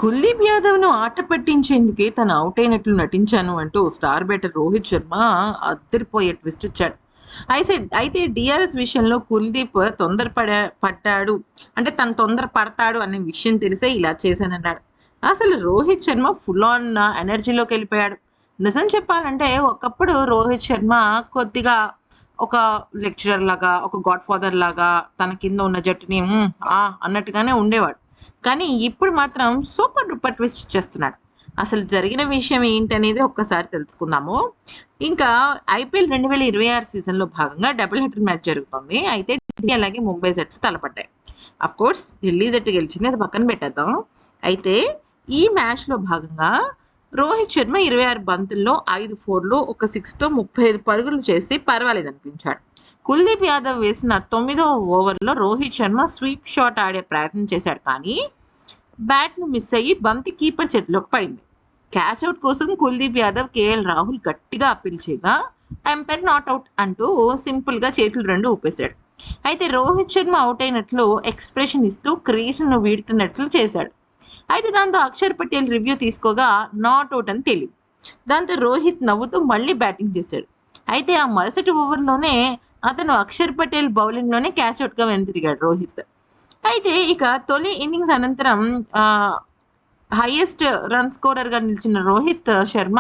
కుల్దీప్ యాదవ్‌ను ఆట పట్టించేందుకే తను ఔట్ అయినట్లు నటించాను అంటూ స్టార్ బెటర్ రోహిత్ శర్మ అదిరిపోయే ట్విస్ట్ ఇచ్చాడు. అయితే డీఆర్ఎస్ విషయంలో కుల్దీప్ పడ్డాడు. అంటే తను తొందర పడతాడు అనే విషయం తెలిసే ఇలా చేశానన్నాడు. అసలు రోహిత్ శర్మ ఫుల్ ఆన్ ఎనర్జీలోకెళ్ళిపోయాడు. నిజం చెప్పాలంటే ఒకప్పుడు రోహిత్ శర్మ కొద్దిగా ఒక లెక్చరర్ లాగా, ఒక గాడ్ ఫాదర్ లాగా తన కింద ఉన్న జట్టుని అన్నట్టుగానే ఉండేవాడు. కానీ ఇప్పుడు మాత్రం సూపర్ డూపర్ ట్విస్ట్ ఇచ్చేస్తున్నాడు. అసలు జరిగిన విషయం ఏంటనేది ఒక్కసారి తెలుసుకుందాము. ఇంకా ఐపీఎల్ 2026 సీజన్‌లో భాగంగా డబుల్ హెడర్ మ్యాచ్ జరుగుతుంది. అయితే ఢిల్లీ అలాగే ముంబై జట్లు తలపడ్డాయి. అఫ్‌కోర్స్ ఢిల్లీ జట్టు గెలిచింది, అది పక్కన పెట్టేద్దాం. అయితే ఈ మ్యాచ్‌లో భాగంగా రోహిత్ శర్మ 26 బంతుల్లో 5 ఫోర్‌లు, ఒక 6తో 35 పరుగులు చేసి పర్వాలేదనిపించాడు. కుల్దీప్ యాదవ్ వేసిన 9వ ఓవర్‌లో రోహిత్ శర్మ స్వీప్ షాట్ ఆడే ప్రయత్నం చేశాడు. కానీ బ్యాట్‌ను మిస్ అయ్యి బంతి కీపర్ చేతిలోకి పడింది. క్యాచ్ అవుట్ కోసం కుల్దీప్ యాదవ్, కేఎల్ రాహుల్ గట్టిగా అప్పీల్ చేయగా అంపైర్ నాట్ అవుట్ అంటూ సింపుల్‌గా చేతులు 2 ఊపేశాడు. అయితే రోహిత్ శర్మ అవుట్ అయినట్లు ఎక్స్‌ప్రెషన్ ఇస్తూ క్రీజ్‌ను వీడుతున్నట్లు చేశాడు. అయితే దాంతో అక్షర్ పటేల్ రివ్యూ తీసుకోగా నాట్ అవుట్ అని తేలింది. దాంతో రోహిత్ నవ్వుతూ మళ్ళీ బ్యాటింగ్ చేశాడు. అయితే ఆ మరుసటి ఓవర్‌లోనే అతను అక్షర్ పటేల్ బౌలింగ్‌లోనే క్యాచ్ అవుట్‌గా వెనుతిరిగాడు రోహిత్. అయితే ఇక తొలి ఇన్నింగ్స్ అనంతరం హైయెస్ట్ రన్ స్కోరర్‌గా నిలిచిన రోహిత్ శర్మ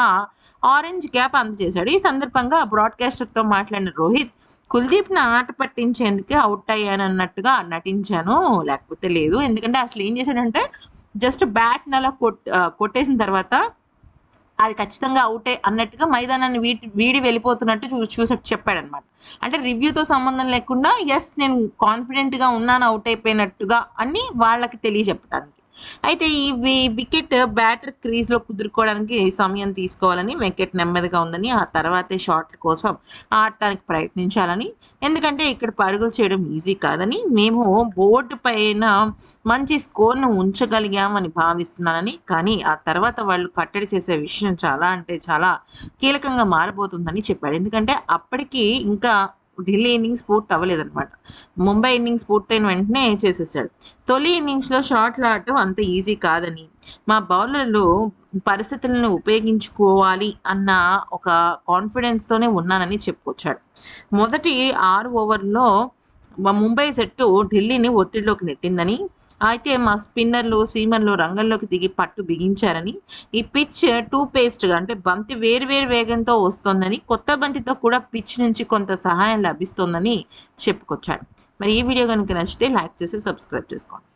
ఆరెంజ్ క్యాప్ అందజేశాడు. ఈ సందర్భంగా బ్రాడ్‌కాస్టర్‌తో మాట్లాడిన రోహిత్, కుల్దీప్‌ని ఆట పట్టించేందుకే ఔట్ అయ్యానన్నట్టుగా నటించాను. లేకపోతే లేదు. ఎందుకంటే అసలు ఏం చేశాడంటే జస్ట్ బ్యాట్‌ని అలా కొట్టేసిన తర్వాత అది ఖచ్చితంగా ఔటే అన్నట్టుగా మైదానాన్ని వీడి వెళ్ళిపోతున్నట్టు చూసి చెప్పాడనమాట. అంటే రివ్యూతో సంబంధం లేకుండా నేను కాన్ఫిడెంట్‌గా ఉన్నాను ఔట్ అయిపోయినట్టుగా అని వాళ్ళకి తెలియజెప్పడానికి. అయితే ఈ వికెట్ బ్యాటర్ క్రీజ్‌లో కుదురుకోవడానికి సమయం తీసుకోవాలని, వికెట్ నెమ్మదిగా ఉందని, ఆ తర్వాతే షాట్ల కోసం ఆడటానికి ప్రయత్నించాలని, ఎందుకంటే ఇక్కడ పరుగులు చేయడం ఈజీ కాదని, మేము బోర్డు పైన మంచి స్కోర్‌ను ఉంచగలిగామని భావిస్తున్నానని, కానీ ఆ తర్వాత వాళ్ళు కట్టడి చేసే విషయం చాలా అంటే చాలా కీలకంగా మారబోతుందని చెప్పాడు. ఎందుకంటే అప్పటికి ఇంకా ఢిల్లీ ఇన్నింగ్స్ పూర్తి అవ్వలేదనమాట. ముంబై ఇన్నింగ్స్ పూర్తయిన వెంటనే చేసేసాడు. తొలి ఇన్నింగ్స్‌లో షాట్లు ఆడటం అంత ఈజీ కాదని, మా బౌలర్లు పరిస్థితులను ఉపయోగించుకోవాలి అన్న ఒక కాన్ఫిడెన్స్‌తోనే ఉన్నానని చెప్పుకొచ్చాడు. మొదటి 6 ఓవర్‌లో ముంబై జట్టు ఢిల్లీని ఒత్తిడిలోకి నెట్టిందని, అయితే మా స్పిన్నర్లు, సీమర్లు రంగంలోకి దిగి పట్టు బిగించారని, ఈ పిచ్ టూ పేస్డ్‌గా అంటే బంతి వేరు వేగంతో వస్తోందని, కొత్త బంతితో కూడా పిచ్ నుంచి కొంత సహాయం లభిస్తోందని చెప్పుకొచ్చాడు. మరి ఈ వీడియో గనుక నచ్చితే లైక్ చేసి సబ్స్క్రైబ్ చేసుకోండి.